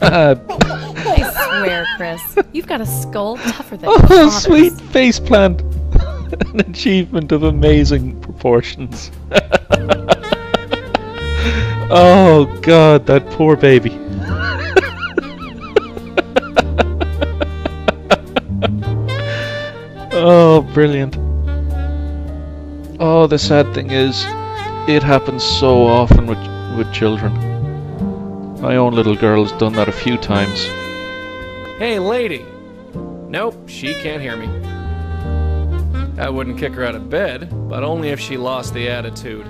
I swear, Chris, you've got a skull tougher than your Oh, father's. sweet faceplant! An achievement of amazing proportions. Oh god, that poor baby. Oh, brilliant. Oh, the sad thing is, it happens so often with children. My own little girl has done that a few times. Hey, lady! Nope, she can't hear me. I wouldn't kick her out of bed, but only if she lost the attitude.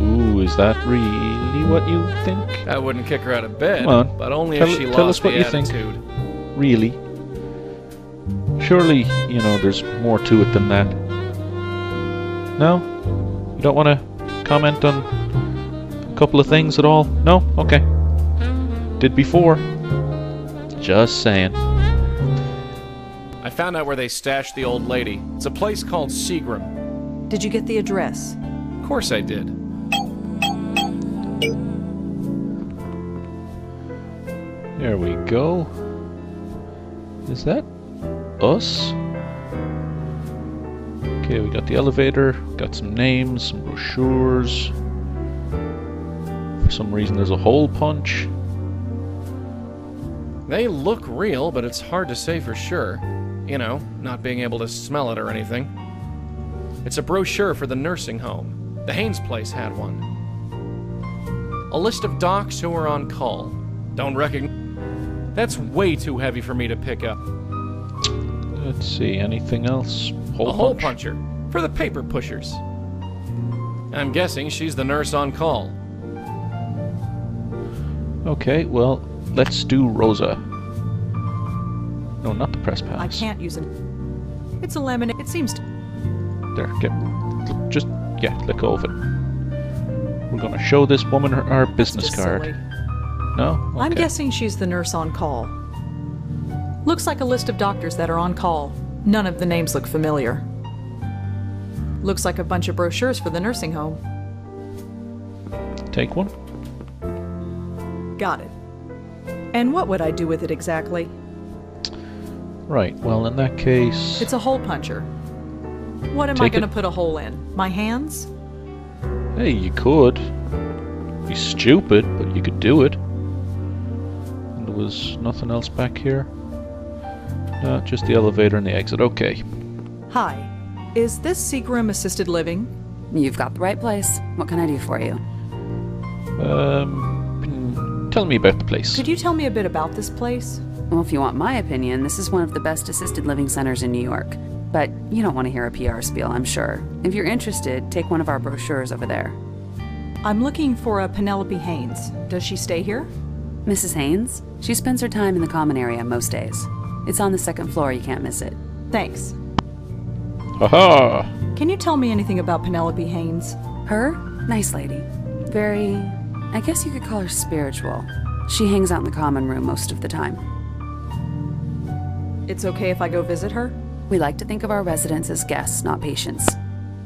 Ooh, is that really what you think? I wouldn't kick her out of bed, Come on, but only tell if she us lost what the you think. attitude. Really? Surely, you know, there's more to it than that. No? You don't want to comment on a couple of things at all? No? Okay. Did before. Just saying. I found out where they stashed the old lady. It's a place called Seagram. Did you get the address? Of course I did. There we go. Is that us? Okay, we got the elevator, got some names, some brochures. For some reason there's a hole punch. They look real, but it's hard to say for sure. You know, not being able to smell it or anything. It's a brochure for the nursing home. The Haynes place had one. A list of docs who are on call. Don't recognize... That's way too heavy for me to pick up. Let's see, anything else? A hole puncher for the paper pushers. I'm guessing she's the nurse on call. Okay, well, let's do Rosa. No, not the press pass. I can't use it. It's a lemonade. It seems to... There, let go of it. We're gonna show this woman our business Just card. silly. No? Okay. I'm guessing she's the nurse on call. Looks like a list of doctors that are on call. None of the names look familiar. Looks like a bunch of brochures for the nursing home. Take one. Got it. And what would I do with it exactly? Right, well, in that case... It's a hole puncher. What am I Take going to it. put a hole in? My hands? Hey, you could. Be stupid, but you could do it. And there was nothing else back here? No, just the elevator and the exit. Okay. Hi. Is this Seagram Assisted Living? You've got the right place. What can I do for you? Tell me about the place. Could you tell me a bit about this place? Well, if you want my opinion, this is one of the best assisted living centers in New York. But you don't want to hear a PR spiel, I'm sure. If you're interested, take one of our brochures over there. I'm looking for a Penelope Haynes. Does she stay here? Mrs. Haynes? She spends her time in the common area most days. It's on the second floor, you can't miss it. Thanks. Haha! Can you tell me anything about Penelope Haynes? Her? Nice lady. Very... I guess you could call her spiritual. She hangs out in the common room most of the time. It's okay if I go visit her? We like to think of our residents as guests, not patients.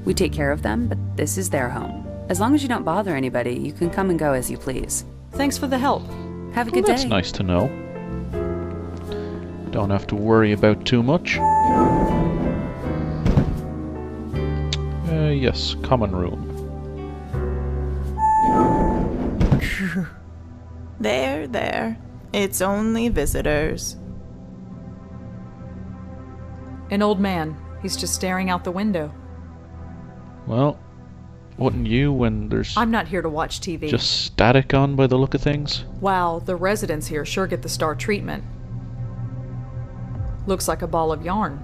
We take care of them, but this is their home. As long as you don't bother anybody, you can come and go as you please. Thanks for the help. Have a Well, good that's day. nice to know. Don't have to worry about too much. Yes, common room. There. It's only visitors. An old man. He's just staring out the window. Well, wouldn't you when there's I'm not here to watch TV. just static on by the look of things? Wow, the residents here sure get the star treatment. Looks like a ball of yarn.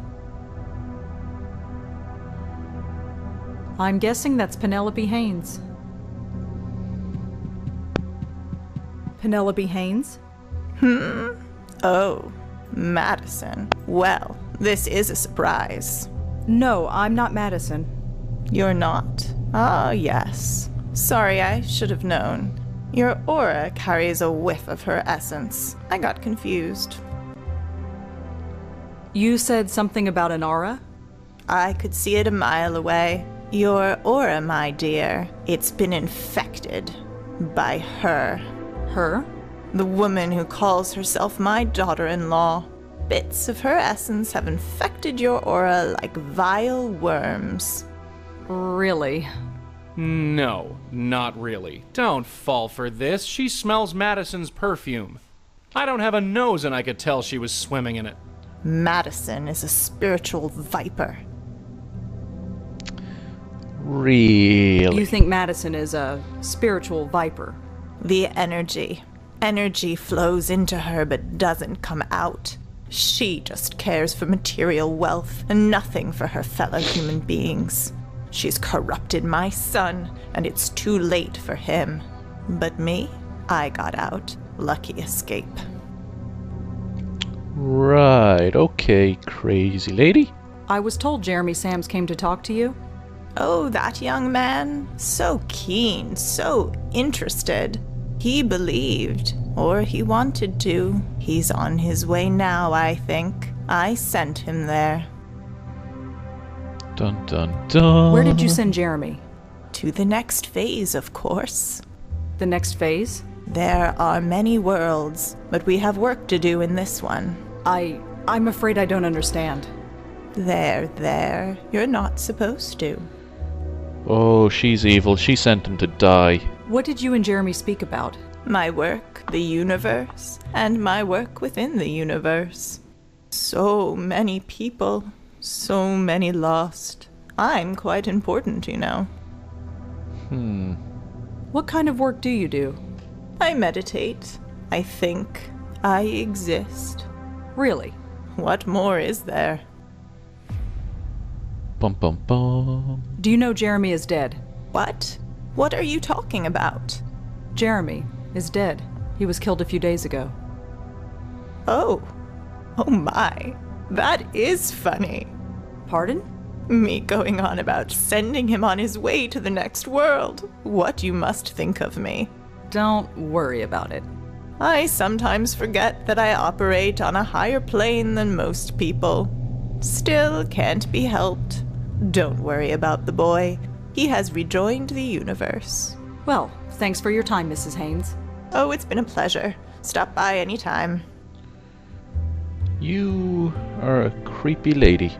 I'm guessing that's Penelope Haynes. Penelope Haynes? Oh, Madison. Well, this is a surprise. No, I'm not Madison. You're not. Ah, yes. Sorry, I should have known. Your aura carries a whiff of her essence. I got confused. You said something about an aura? I could see it a mile away. Your aura, my dear, it's been infected by her. Her? The woman who calls herself my daughter-in-law. Bits of her essence have infected your aura like vile worms. Really? No, not really. Don't fall for this. She smells Madison's perfume. I don't have a nose and I could tell she was swimming in it. Madison is a spiritual viper. Really? You think Madison is a spiritual viper? The energy. Energy flows into her but doesn't come out. She just cares for material wealth and nothing for her fellow human beings. She's corrupted my son, and it's too late for him. But me, I got out. Lucky escape. Right, okay, crazy lady. I was told Jeremy Sams came to talk to you. Oh, that young man? So keen, so interested. He believed, or he wanted to. He's on his way now, I think. I sent him there. Dun dun dun. Where did you send Jeremy? To the next phase, of course. The next phase? There are many worlds, but we have work to do in this one. I'm afraid I don't understand. There. You're not supposed to. Oh, she's evil. She sent him to die. What did you and Jeremy speak about? My work, the universe, and my work within the universe. So many people, so many lost. I'm quite important, you know. What kind of work do you do? I meditate. I think. I exist. Really? What more is there? Bum bum bum. Do you know Jeremy is dead? What? What are you talking about? Jeremy is dead. He was killed a few days ago. Oh my. That is funny. Pardon? Me going on about sending him on his way to the next world. What you must think of me. Don't worry about it. I sometimes forget that I operate on a higher plane than most people. Still can't be helped. Don't worry about the boy. He has rejoined the universe. Well, thanks for your time, Mrs. Haynes. Oh, it's been a pleasure. Stop by anytime. You are a creepy lady.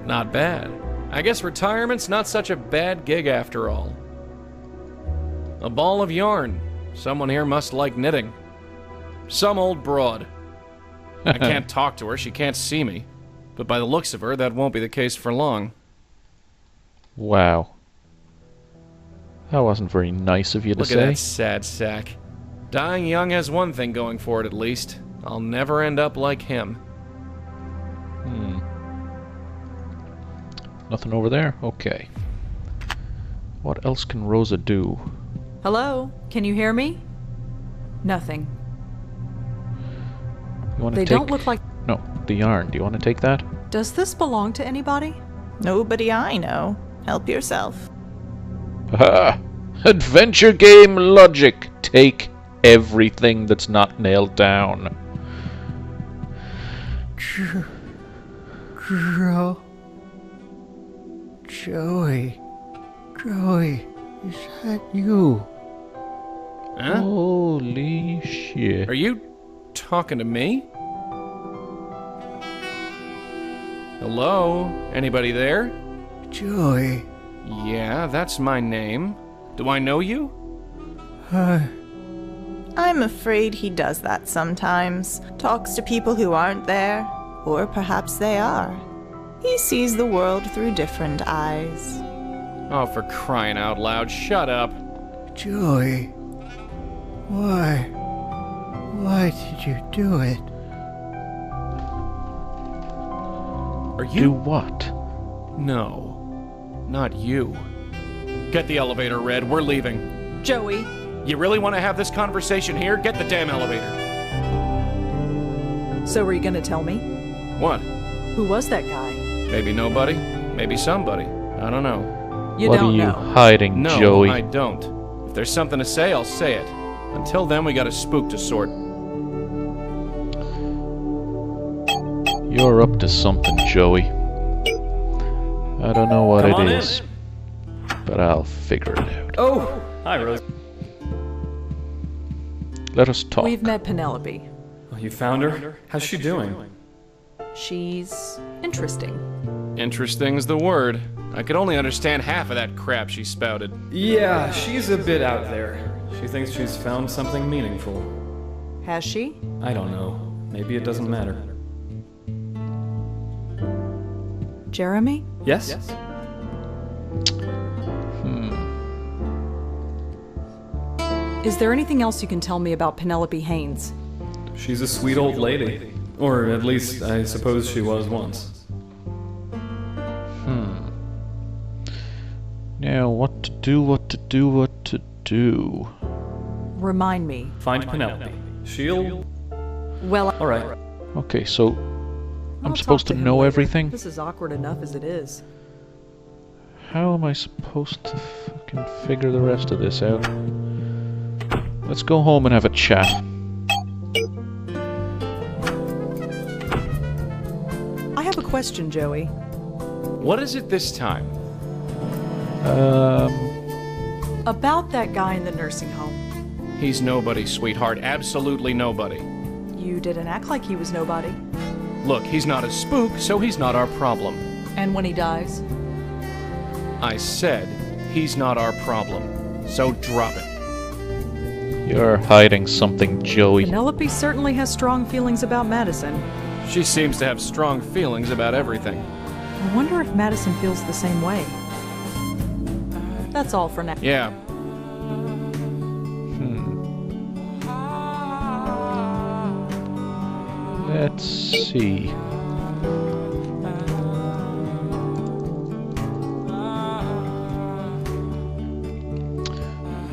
Not bad. I guess retirement's not such a bad gig after all. A ball of yarn. Someone here must like knitting. Some old broad. I can't talk to her, she can't see me. But by the looks of her, that won't be the case for long. Wow. That wasn't very nice of you to Look say. at that sad sack. Dying young has one thing going for it at least. I'll never end up like him. Nothing over there? Okay. What else can Rosa do? Hello? Can you hear me? Nothing. You want to They take... don't look like... No, the yarn. Do you want to take that? Does this belong to anybody? Nobody I know. Help yourself. Ha! Adventure game logic. Take everything that's not nailed down. Joey, is that you? Huh? Holy shit. Are you talking to me? Hello? Anybody there? Joey, Yeah, that's my name. Do I know you? I'm afraid he does that sometimes. Talks to people who aren't there. Or perhaps they are. He sees the world through different eyes. Oh, for crying out loud, shut up. Joey, why did you do it? Are Do you? what? No, not you. Get the elevator, Red. We're leaving. Joey, You really want to have this conversation here? Get the damn elevator. so are you gonna tell me? What? Who was that guy? Maybe nobody? Maybe somebody. I don't know. You What are don't you know. hiding, No, Joey? I don't. If there's something to say, I'll say it. Until then, we got a spook to sort. You're up to something, Joey. I don't know what Come it on is, but I'll figure it out. Oh, hi, Rose. Let us talk. We've met Penelope. Oh, you found her? How's she doing? She's interesting. Interesting's the word. I could only understand half of that crap she spouted. Yeah, she's a bit out there. She thinks she's found something meaningful. Has she? I don't know. Maybe it doesn't matter. Jeremy? Yes? Is there anything else you can tell me about Penelope Haynes? She's a sweet old lady. Or at least, I suppose she was once. Now, what to do? Remind me. Find Penelope. She'll... Well, Alright. Okay, so I'll I'm supposed talk to him know later. everything? This is awkward enough as it is. How am I supposed to fucking figure the rest of this out? Let's go home and have a chat. I have a question, Joey. What is it this time? About that guy in the nursing home. He's nobody, sweetheart. Absolutely nobody. You didn't act like he was nobody. Look, he's not a spook, so he's not our problem. And when he dies? I said, he's not our problem. So drop it. You're hiding something, Joey. Penelope certainly has strong feelings about Madison. She seems to have strong feelings about everything. I wonder if Madison feels the same way. That's all for now. Yeah. Let's see.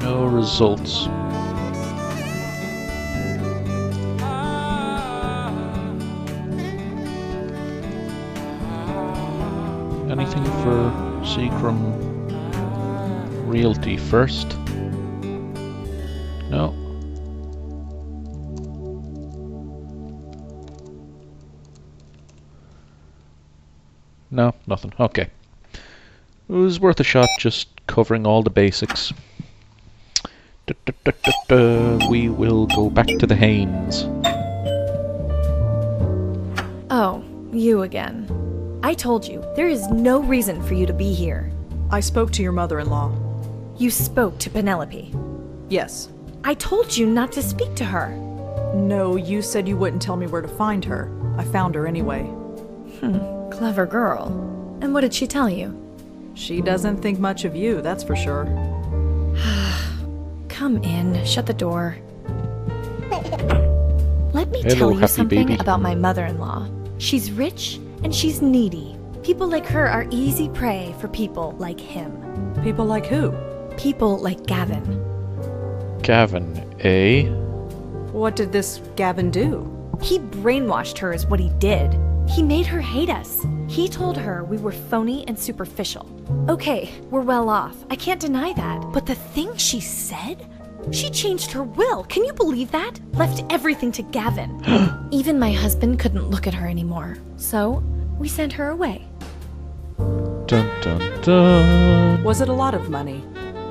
No results. Anything for Seagram Realty first? No. No, nothing. Okay. It was worth a shot just covering all the basics. We will go back to the Haynes. Oh, you again. I told you, there is no reason for you to be here. I spoke to your mother-in-law. You spoke to Penelope. Yes. I told you not to speak to her. No, you said you wouldn't tell me where to find her. I found her anyway. Clever girl. And what did she tell you? She doesn't think much of you, that's for sure. Come in, shut the door. Let me Hello, tell you happy something baby. about my mother-in-law. She's rich and she's needy. People like her are easy prey for people like him. People like who? People like Gavin. Gavin, eh? What did this Gavin do? He brainwashed her is what he did. He made her hate us. He told her we were phony and superficial. Okay, we're well off. I can't deny that. But the thing she said? She changed her will. Can you believe that? Left everything to Gavin. Even my husband couldn't look at her anymore. So, we sent her away. Dun dun dun. Was it a lot of money?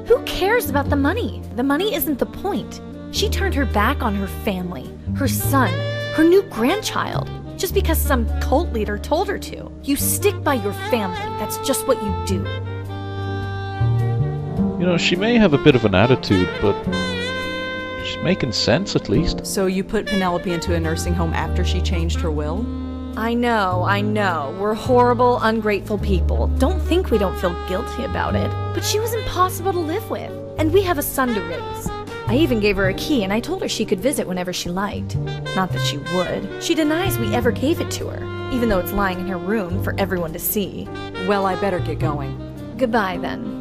Who cares about the money? The money isn't the point. She turned her back on her family, her son, her new grandchild, just because some cult leader told her to. You stick by your family. That's just what you do. You know, she may have a bit of an attitude, but she's making sense at least. So you put Penelope into a nursing home after she changed her will? I know. We're horrible, ungrateful people. Don't think we don't feel guilty about it. But she was impossible to live with. And we have a son to raise. I even gave her a key and I told her she could visit whenever she liked. Not that she would. She denies we ever gave it to her, even though it's lying in her room for everyone to see. Well, I better get going. Goodbye, then.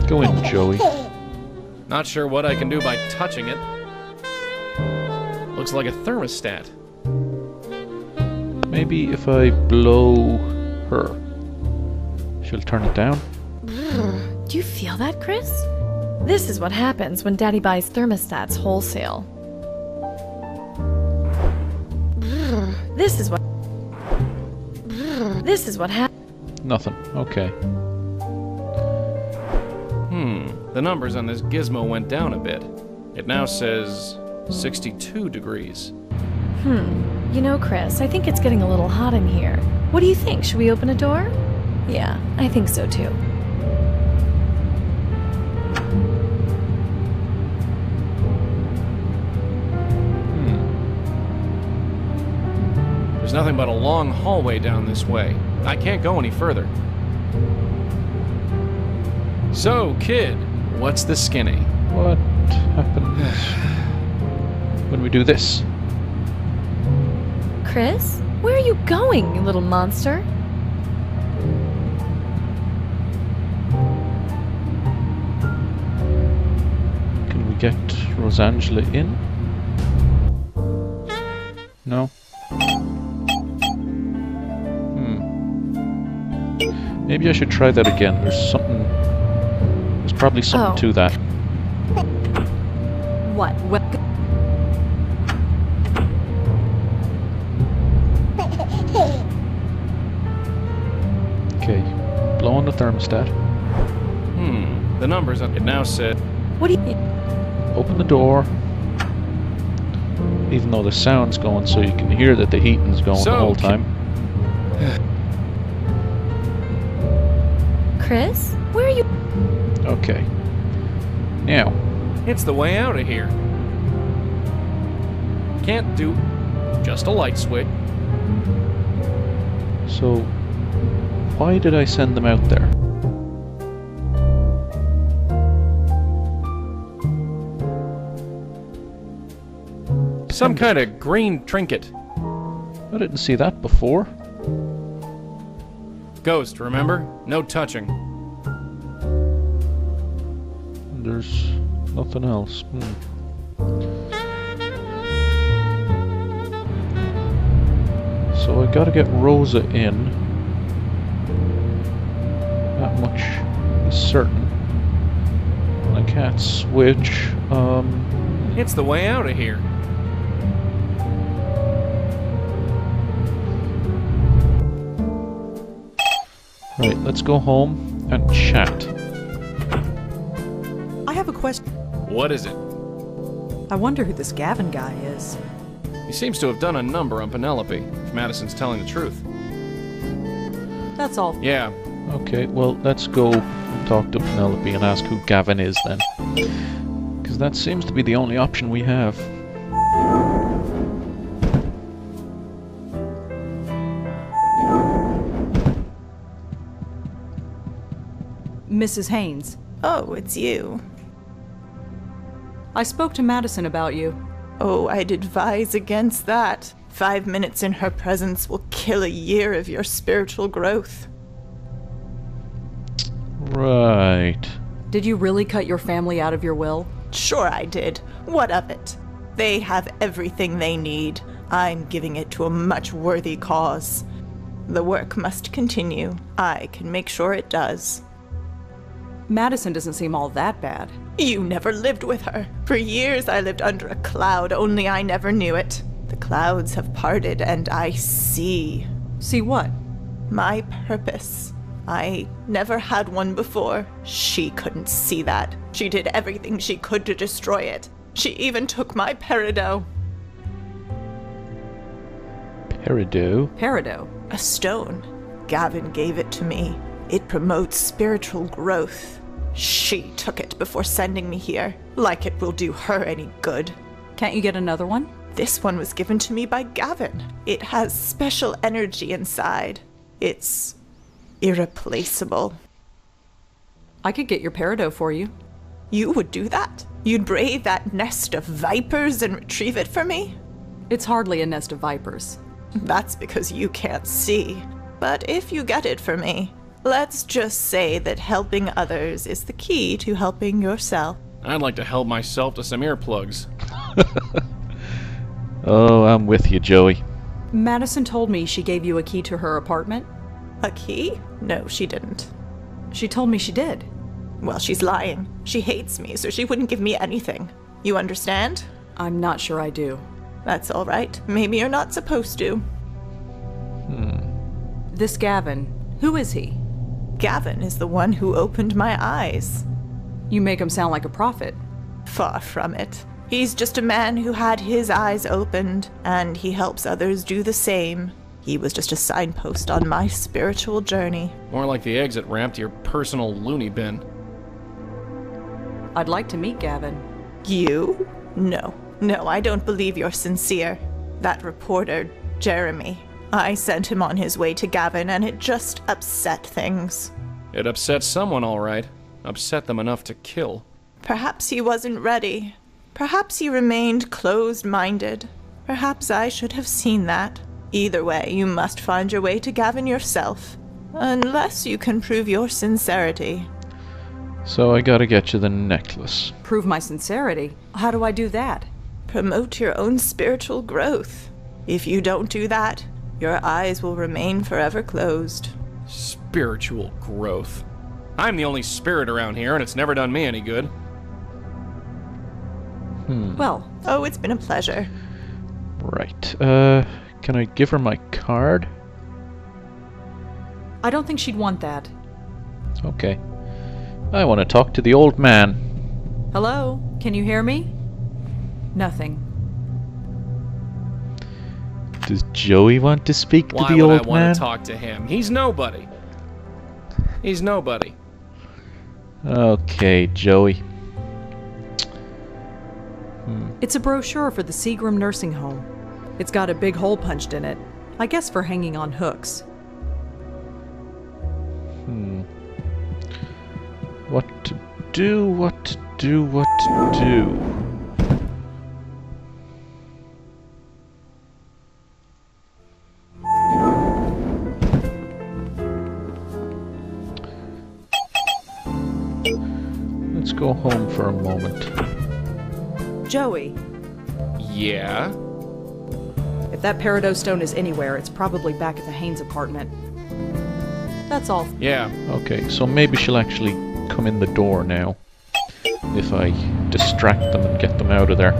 Go in, Joey. Not sure what I can do by touching it. Looks like a thermostat. Maybe if I blow her, she'll turn it down. Do you feel that, Chris? This is what happens when Daddy buys thermostats wholesale. This is what happens. Nothing. Okay. The numbers on this gizmo went down a bit. It now says 62 degrees. You know, Chris, I think it's getting a little hot in here. What do you think? Should we open a door? Yeah, I think so too. There's nothing but a long hallway down this way. I can't go any further. So, kid, what's the skinny? What happens when we do this? Chris? Where are you going, you little monster? Can we get Rosangela in? No? Maybe I should try that again. There's probably something to that. What? Okay, blow on the thermostat. The numbers on it now said... What do you... Open the door. Even though the sound's going, so you can hear that the heating's going the whole time. Chris? Where are you... Okay. Now. It's the way out of here. Can't do... just a light switch. So, why did I send them out there? Some kind of green trinket. I didn't see that before. Ghost, remember? No touching. There's nothing else. So I gotta get Rosa in. That much is certain. I can't switch. It's the way out of here. Right, let's go home and chat. I have a question. What is it? I wonder who this Gavin guy is. He seems to have done a number on Penelope, if Madison's telling the truth. That's all. Yeah. Okay, well, let's go and talk to Penelope and ask who Gavin is then. Because that seems to be the only option we have. Mrs. Haynes. Oh, it's you. I spoke to Madison about you. Oh, I'd advise against that. 5 minutes in her presence will kill a year of your spiritual growth. Right. Did you really cut your family out of your will? Sure I did. What of it? They have everything they need. I'm giving it to a much worthy cause. The work must continue. I can make sure it does. Madison doesn't seem all that bad. You never lived with her. For years I lived under a cloud, only I never knew it. The clouds have parted and I see. See what? My purpose. I never had one before. She couldn't see that. She did everything she could to destroy it. She even took my peridot. Peridot? Peridot? A stone. Gavin gave it to me. It promotes spiritual growth. She took it before sending me here, like it will do her any good. Can't you get another one? This one was given to me by Gavin. It has special energy inside. It's irreplaceable. I could get your peridot for you. You would do that? You'd brave that nest of vipers and retrieve it for me? It's hardly a nest of vipers. That's because you can't see. But if you get it for me, let's just say that helping others is the key to helping yourself. I'd like to help myself to some earplugs. Oh, I'm with you, Joey. Madison told me she gave you a key to her apartment. A key? No, she didn't. She told me she did. Well, she's lying. She hates me, so she wouldn't give me anything. You understand? I'm not sure I do. That's all right. Maybe you're not supposed to. This Gavin, who is he? Gavin is the one who opened my eyes. You make him sound like a prophet. Far from it. He's just a man who had his eyes opened, and he helps others do the same. He was just a signpost on my spiritual journey. More like the exit ramp to your personal loony bin. I'd like to meet Gavin. You? No, I don't believe you're sincere. That reporter, Jeremy, I sent him on his way to Gavin, and it just upset things. It upset someone, all right. Upset them enough to kill. Perhaps he wasn't ready. Perhaps he remained closed-minded. Perhaps I should have seen that. Either way, you must find your way to Gavin yourself. Unless you can prove your sincerity. So I gotta get you the necklace. Prove my sincerity? How do I do that? Promote your own spiritual growth. If you don't do that, your eyes will remain forever closed. Spiritual growth. I'm the only spirit around here, and it's never done me any good. Well, Oh, it's been a pleasure. Right. Can I give her my card? I don't think she'd want that. Okay. I want to talk to the old man. Hello? Can you hear me? Nothing. Does Joey want to speak to Why the would I old want man? to talk to him? He's nobody. He's nobody. Okay, Joey. It's a brochure for the Seagram nursing home. It's got a big hole punched in it. I guess for hanging on hooks. What to do, what to do, what to do. Let's go home for a moment. Joey, Yeah? if that peridot stone is anywhere, it's probably back at the Haynes apartment. That's all. Yeah. Okay, so maybe she'll actually come in the door now. If I distract them and get them out of there.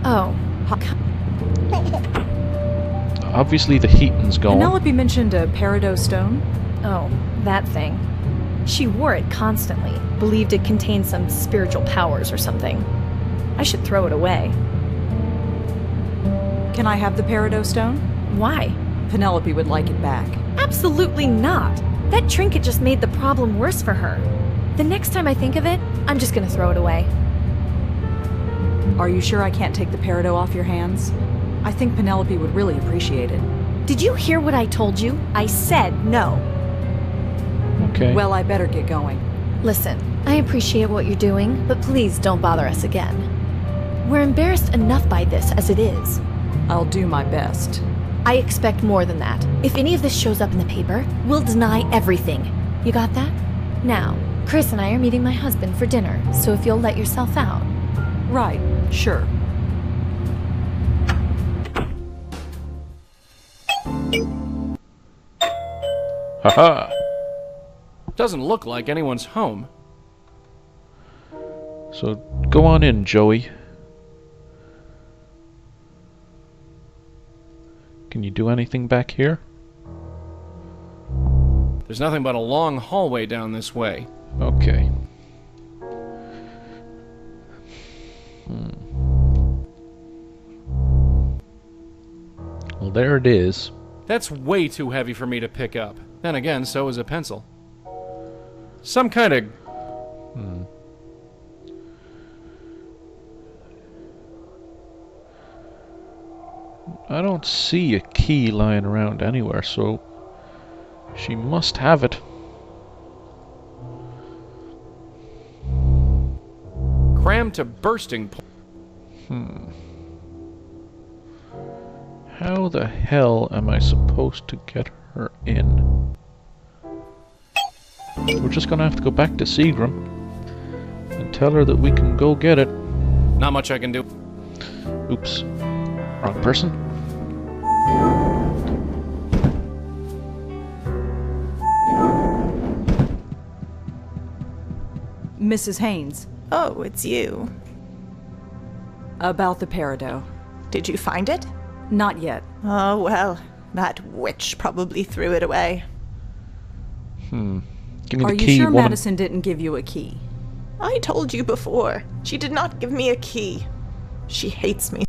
Oh, Obviously the heating's going. Penelope mentioned a peridot stone. oh, that thing. She wore it constantly, believed it contained some spiritual powers or something. I should throw it away. Can I have the peridot stone? Why? Penelope would like it back. Absolutely not! That trinket just made the problem worse for her. The next time I think of it, I'm just gonna throw it away. Are you sure I can't take the peridot off your hands? I think Penelope would really appreciate it. Did you hear what I told you? I said no. Okay. Well, I better get going. Listen, I appreciate what you're doing, but please don't bother us again. We're embarrassed enough by this as it is. I'll do my best. I expect more than that. If any of this shows up in the paper, we'll deny everything. You got that? Now, Chris and I are meeting my husband for dinner, so if you'll let yourself out. Right, sure. Haha! Doesn't look like anyone's home. So go on in, Joey. Can you do anything back here? There's nothing but a long hallway down this way. Okay. Well, there it is. That's way too heavy for me to pick up. Then again, so is a pencil. Some kind of... I don't see a key lying around anywhere, so she must have it. crammed to bursting point. How the hell am I supposed to get her in? We're just gonna have to go back to Seagram and tell her that we can go get it. Not much I can do. Oops. Wrong person. Mrs. Haynes, Oh, it's you. about the peridot. Did you find it? Not yet. Oh, well, that witch probably threw it away. Give me Are the you key, sure woman. Madison didn't give you a key? I told you before. She did not give me a key. She hates me